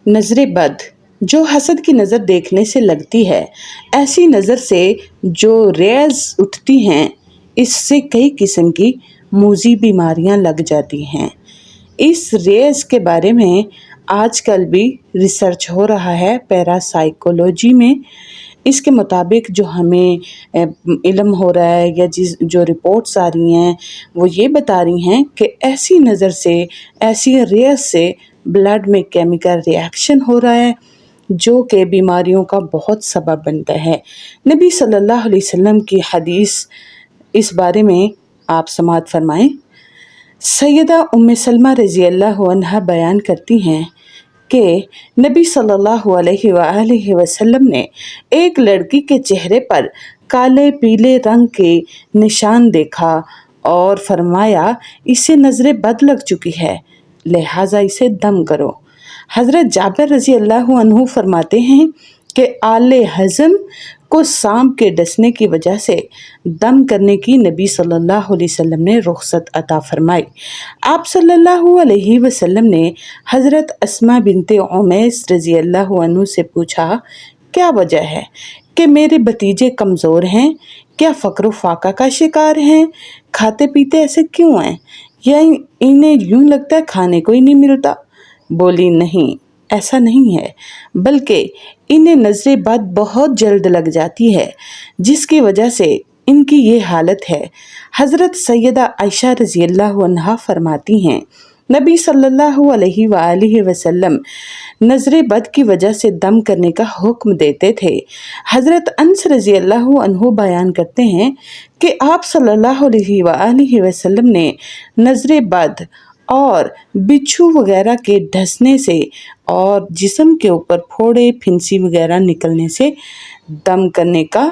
نظر بد جو حسد کی نظر دیکھنے سے لگتی ہے، ایسی نظر سے جو ریز اٹھتی ہیں، اس سے کئی قسم کی موذی بیماریاں لگ جاتی ہیں۔ اس ریز کے بارے میں آج کل بھی ریسرچ ہو رہا ہے پیراسائیکولوجی میں۔ اس کے مطابق جو ہمیں علم ہو رہا ہے یا جو رپورٹس آ رہی ہیں وہ یہ بتا رہی ہیں کہ ایسی نظر سے، ایسی ریز سے بلڈ میں کیمیکل ری ایکشن ہو رہا ہے جو کہ بیماریوں کا بہت سبب بنتا ہے۔ نبی صلی اللہ علیہ وسلم کی حدیث اس بارے میں آپ سماعت فرمائیں۔ سیدہ ام سلمہ رضی اللہ عنہا بیان کرتی ہیں کہ نبی صلی اللہ علیہ وآلہ وسلم نے ایک لڑکی کے چہرے پر کالے پیلے رنگ کے نشان دیکھا اور فرمایا اسے نظر بد لگ چکی ہے، لہٰذا اسے دم کرو۔ حضرت جابر رضی اللہ عنہ فرماتے ہیں کہ آلے ہضم کو سانپ کے ڈسنے کی وجہ سے دم کرنے کی نبی صلی اللہ علیہ وسلم نے رخصت عطا فرمائی۔ آپ صلی اللہ علیہ وسلم نے حضرت اسماء بنت عمیس رضی اللہ عنہ سے پوچھا، کیا وجہ ہے کہ میرے بھتیجے کمزور ہیں؟ کیا فقر و فاقہ کا شکار ہیں؟ کھاتے پیتے ایسے کیوں ہیں؟ یا انہیں یوں لگتا ہے کھانے کو ہی نہیں ملتا؟ بولی نہیں، ایسا نہیں ہے، بلکہ انہیں نظر بد بہت جلد لگ جاتی ہے جس کی وجہ سے ان کی یہ حالت ہے۔ حضرت سیدہ عائشہ رضی اللہ عنہا فرماتی ہیں نبی صلی اللہ علیہ وآلہ وسلم نظر بد کی وجہ سے دم کرنے کا حکم دیتے تھے۔ حضرت انس رضی اللہ عنہ بیان کرتے ہیں کہ آپ صلی اللہ علیہ وآلہ وسلم نے نظر بد اور بچھو وغیرہ کے ڈسنے سے اور جسم کے اوپر پھوڑے پھنسی وغیرہ نکلنے سے دم کرنے کا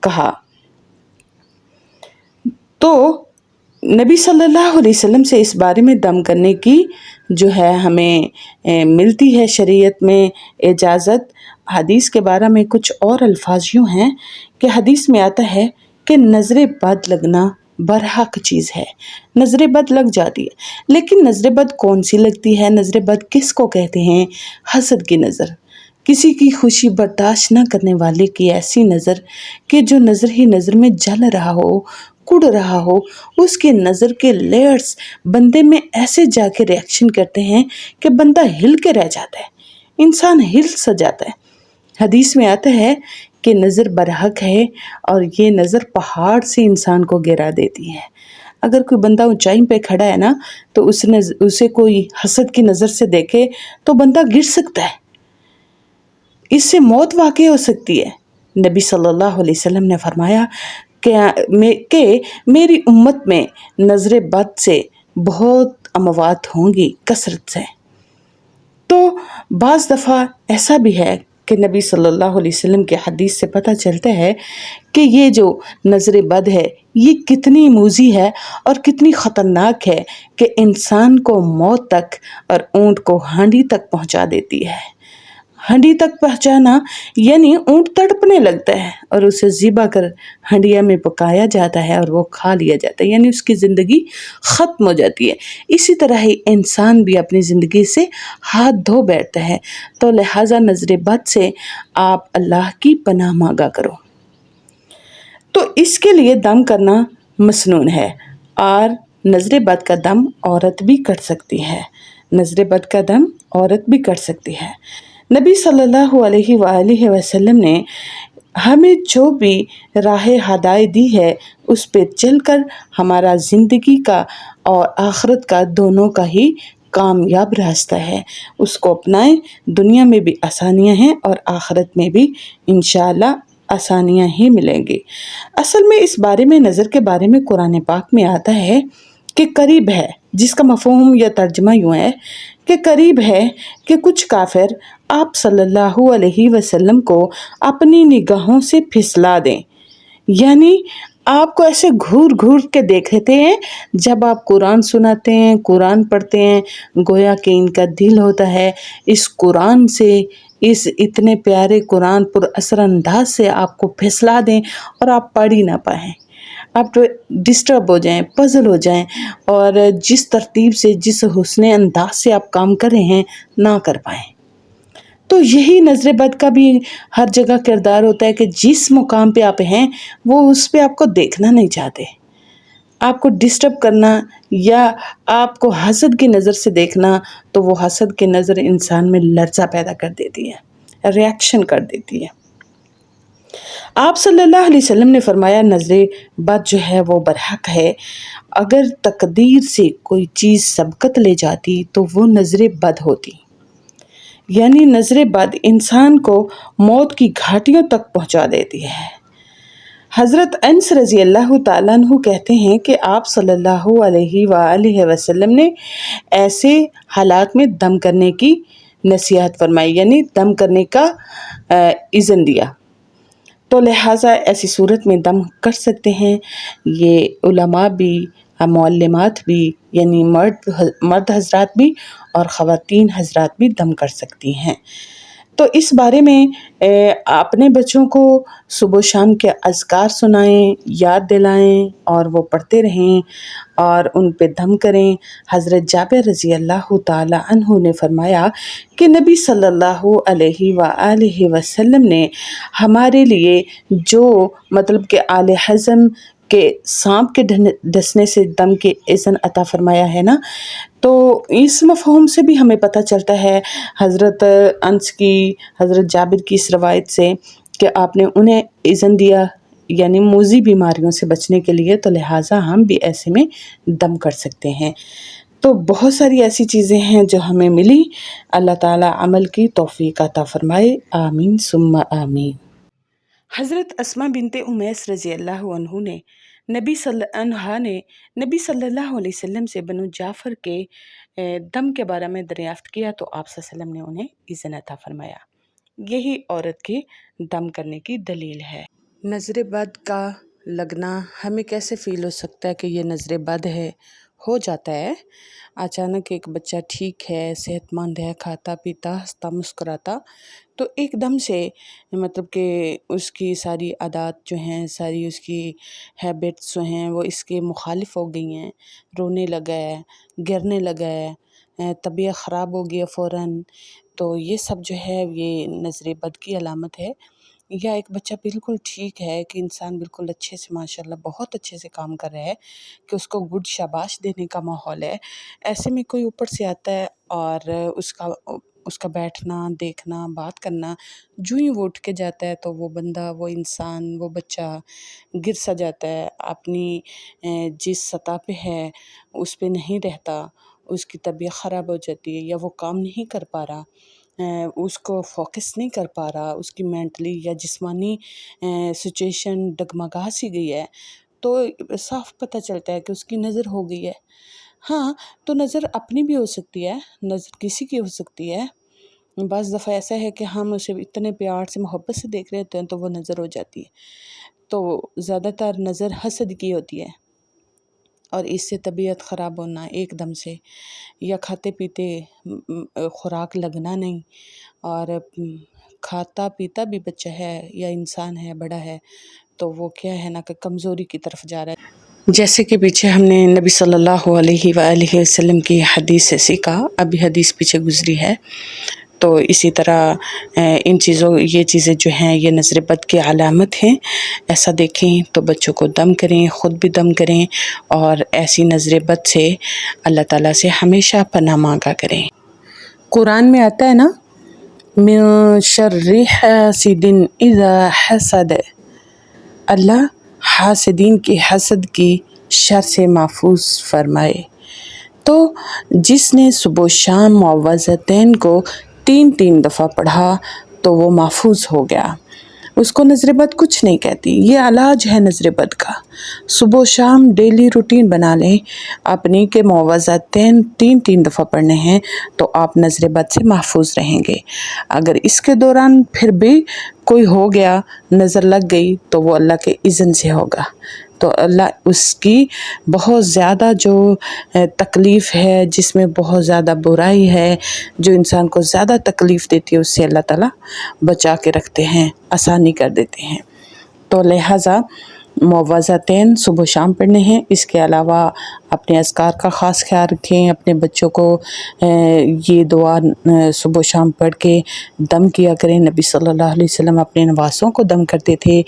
کہا۔ تو نبی صلی اللہ علیہ وسلم سے اس بارے میں دم کرنے کی جو ہے ہمیں ملتی ہے شریعت میں اجازت۔ حدیث کے بارے میں کچھ اور الفاظ یوں ہیں کہ حدیث میں آتا ہے کہ نظر بد لگنا برحق چیز ہے، نظر بد لگ جاتی ہے، لیکن نظر بد کون سی لگتی ہے؟ نظر بد کس کو کہتے ہیں؟ حسد کی نظر، کسی کی خوشی برداشت نہ کرنے والے کی ایسی نظر کہ جو نظر ہی نظر میں جل رہا ہو، کڑ رہا ہو، اس کے نظر کے لیئرز بندے میں ایسے جا کے ریئیکشن کرتے ہیں کہ بندہ ہل کے رہ جاتا ہے، انسان ہل سا جاتا ہے۔ حدیث میں آتا ہے کہ نظر برحق ہے اور یہ نظر پہاڑ سے انسان کو گرا دیتی ہے۔ اگر کوئی بندہ اونچائی پہ کھڑا ہے نا تو اسے کوئی حسد کی نظر سے دیکھے تو بندہ گر سکتا ہے، اس سے موت واقع ہو سکتی ہے۔ نبی صلی اللہ علیہ وسلم نے فرمایا کہ میری امت میں نظر بد سے بہت اموات ہوں گی کثرت سے۔ تو بعض دفعہ ایسا بھی ہے کہ نبی صلی اللہ علیہ وسلم کے حدیث سے پتہ چلتا ہے کہ یہ جو نظر بد ہے یہ کتنی موذی ہے اور کتنی خطرناک ہے کہ انسان کو موت تک اور اونٹ کو ہانڈی تک پہنچا دیتی ہے۔ ہانڈی تک پہنچانا یعنی اونٹ تڑپنے لگتا ہے اور اسے ذبح کر ہنڈیا میں پکایا جاتا ہے اور وہ کھا لیا جاتا ہے، یعنی اس کی زندگی ختم ہو جاتی ہے۔ اسی طرح ہی انسان بھی اپنی زندگی سے ہاتھ دھو بیٹھتا ہے۔ تو لہٰذا نظر بد سے آپ اللہ کی پناہ مانگا کرو۔ تو اس کے لیے دم کرنا مسنون ہے، اور نظر بد کا دم عورت بھی کر سکتی ہے، نظر بد کا دم عورت بھی کر سکتی ہے۔ نبی صلی اللہ علیہ وآلہ وسلم نے ہمیں جو بھی راہ ہدایت دی ہے اس پہ چل کر ہمارا زندگی کا اور آخرت کا دونوں کا ہی کامیاب راستہ ہے، اس کو اپنائیں۔ دنیا میں بھی آسانیاں ہیں اور آخرت میں بھی انشاءاللہ آسانیاں ہی ملیں گی۔ اصل میں اس بارے میں نظر کے بارے میں قرآن پاک میں آتا ہے کہ قریب ہے، جس کا مفہوم یا ترجمہ یوں ہے کہ قریب ہے کہ کچھ کافر آپ صلی اللہ علیہ وسلم کو اپنی نگاہوں سے پھسلا دیں، یعنی آپ کو ایسے گھور گھور کے دیکھتے ہیں جب آپ قرآن سناتے ہیں، قرآن پڑھتے ہیں، گویا کہ ان کا دل ہوتا ہے اس قرآن سے، اس اتنے پیارے قرآن پر اثر انداز سے آپ کو پھسلا دیں اور آپ پڑھ ہی نہ پائیں، آپ ڈسٹرب ہو جائیں، پزل ہو جائیں اور جس ترتیب سے، جس حسن انداز سے آپ کام کر رہے ہیں نہ کر پائیں۔ تو یہی نظر بد کا بھی ہر جگہ کردار ہوتا ہے کہ جس مقام پہ آپ ہیں وہ اس پہ آپ کو دیکھنا نہیں چاہتے، آپ کو ڈسٹرب کرنا یا آپ کو حسد کی نظر سے دیکھنا، تو وہ حسد کی نظر انسان میں لرزہ پیدا کر دیتی ہے، ریاکشن کر دیتی ہے۔ آپ صلی اللہ علیہ وسلم نے فرمایا نظر بد جو ہے وہ برحق ہے، اگر تقدیر سے کوئی چیز سبقت لے جاتی تو وہ نظر بد ہوتی، یعنی نظر بد انسان کو موت کی گھاٹیوں تک پہنچا دیتی ہے۔ حضرت انس رضی اللہ تعالیٰ عنہ کہتے ہیں کہ آپ صلی اللہ علیہ وآلہ وسلم نے ایسے حالات میں دم کرنے کی نصیحت فرمائی، یعنی دم کرنے کا اذن دیا، تو لہٰذا ایسی صورت میں دم کر سکتے ہیں۔ یہ علماء بھی، معلمات بھی، یعنی مرد حضرات بھی اور خواتین حضرات بھی دم کر سکتی ہیں۔ تو اس بارے میں اپنے بچوں کو صبح و شام کے اذکار سنائیں، یاد دلائیں اور وہ پڑھتے رہیں اور ان پہ دم کریں۔ حضرت جابر رضی اللہ تعالی عنہ نے فرمایا کہ نبی صلی اللہ علیہ وآلہ وسلم نے ہمارے لیے جو مطلب کہ آل حزم کے سانپ کے ڈسنے سے دم کے اذن عطا فرمایا ہے نا، تو اس مفہوم سے بھی ہمیں پتہ چلتا ہے حضرت انس کی، حضرت جابر کی اس روایت سے کہ آپ نے انہیں اذن دیا، یعنی موذی بیماریوں سے بچنے کے لیے، تو لہٰذا ہم بھی ایسے میں دم کر سکتے ہیں۔ تو بہت ساری ایسی چیزیں ہیں جو ہمیں ملی، اللہ تعالیٰ عمل کی توفیق عطا فرمائے، آمین ثم آمین۔ حضرت اسماء بنت امیس رضی اللہ عنہ نے نبی صلی اللہ علیہ وسلم سے بنو جعفر کے دم کے بارے میں دریافت کیا، تو آپ صلی اللہ علیہ وسلم نے انہیں اذن عطا فرمایا۔ یہی عورت کے دم کرنے کی دلیل ہے۔ نظر بد کا لگنا ہمیں کیسے فیل ہو سکتا ہے کہ یہ نظر بد ہے؟ ہو جاتا ہے، اچانک ایک بچہ ٹھیک ہے، صحت مند ہے، کھاتا پیتا، ہنستا مسکراتا، تو ایک دم سے مطلب کہ اس کی ساری عادات جو ہیں، ساری اس کی ہیبٹس جو ہیں وہ اس کے مخالف ہو گئی ہیں، رونے لگا ہے، گرنے لگا ہے، طبیعت خراب ہو گیا فوراً، تو یہ سب جو ہے یہ نظر بد کی علامت ہے۔ یا ایک بچہ بالکل ٹھیک ہے کہ انسان بالکل اچھے سے ماشاءاللہ بہت اچھے سے کام کر رہا ہے کہ اس کو گڈ شاباش دینے کا ماحول ہے، ایسے میں کوئی اوپر سے آتا ہے اور اس کا بیٹھنا، دیکھنا، بات کرنا، جو ہی وہ اٹھ کے جاتا ہے تو وہ بندہ، وہ انسان، وہ بچہ گر سا جاتا ہے، اپنی جس سطح پہ ہے اس پہ نہیں رہتا، اس کی طبیعت خراب ہو جاتی ہے یا وہ کام نہیں کر پا رہا، اس کو فوکس نہیں کر پا رہا، اس کی مینٹلی یا جسمانی سچویشن ڈگمگا سی گئی ہے، تو صاف پتہ چلتا ہے کہ اس کی نظر ہو گئی ہے۔ ہاں، تو نظر اپنی بھی ہو سکتی ہے، نظر کسی کی ہو سکتی ہے۔ بعض دفعہ ایسا ہے کہ ہم اسے اتنے پیار سے محبت سے دیکھ رہے ہوتے ہیں تو وہ نظر ہو جاتی ہے، تو زیادہ تر نظر حسد کی ہوتی ہے، اور اس سے طبیعت خراب ہونا ایک دم سے، یا کھاتے پیتے خوراک لگنا نہیں، اور کھاتا پیتا بھی بچہ ہے یا انسان ہے، بڑا ہے، تو وہ کیا ہے نا کہ کمزوری کی طرف جا رہا ہے۔ جیسے کہ پیچھے ہم نے نبی صلی اللہ علیہ وآلہ وسلم کی حدیث سے سیکھا، ابھی حدیث پیچھے گزری ہے، تو اسی طرح یہ چیزیں جو ہیں یہ نظر بد کی علامت ہیں۔ ایسا دیکھیں تو بچوں کو دم کریں، خود بھی دم کریں، اور ایسی نظر بد سے اللہ تعالیٰ سے ہمیشہ پناہ مانگا کریں۔ قرآن میں آتا ہے نا، من شر حاسد اذا حسد، اللہ حاسدین کی حسد کی شر سے محفوظ فرمائے۔ تو جس نے صبح و شام معوذتین کو 3 دفعہ پڑھا تو وہ محفوظ ہو گیا، اس کو نظر بد کچھ نہیں کہتی۔ یہ علاج ہے نظر بد کا۔ صبح و شام ڈیلی روٹین بنا لیں اپنی کہ معوذتین 3 دفعہ پڑھنے ہیں، تو آپ نظر بد سے محفوظ رہیں گے۔ اگر اس کے دوران پھر بھی کوئی ہو گیا، نظر لگ گئی، تو وہ اللہ کے اذن سے ہوگا، تو اللہ اس کی بہت زیادہ جو تکلیف ہے، جس میں بہت زیادہ برائی ہے، جو انسان کو زیادہ تکلیف دیتی ہے، اس سے اللہ تعالیٰ بچا کے رکھتے ہیں، آسانی کر دیتے ہیں۔ تو لہٰذا معوذتین صبح و شام پڑھنے ہیں۔ اس کے علاوہ اپنے اذکار کا خاص خیال رکھیں، اپنے بچوں کو یہ دعا صبح و شام پڑھ کے دم کیا کریں۔ نبی صلی اللہ علیہ وسلم اپنے نواسوں کو دم کرتے تھے،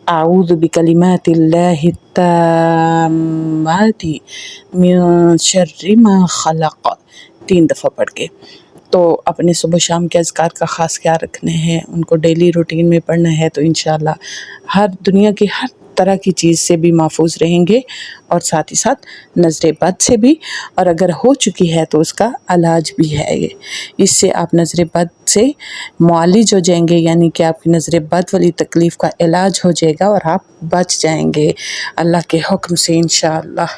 اعوذ بکلمات اللہ التامات من شر ما خلق، 3 دفعہ پڑھ کے۔ تو اپنے صبح و شام کے اذکار کا خاص خیال رکھنے ہیں، ان کو ڈیلی روٹین میں پڑھنا ہے، تو انشاءاللہ ہر دنیا کی ہر طرح کی چیز سے بھی محفوظ رہیں گے، اور ساتھ ہی ساتھ نظر بد سے بھی، اور اگر ہو چکی ہے تو اس کا علاج بھی ہے۔ اس سے آپ نظر بد سے معالج ہو جائیں گے، یعنی کہ آپ کی نظر بد والی تکلیف کا علاج ہو جائے گا اور آپ بچ جائیں گے اللہ کے حکم سے انشاءاللہ۔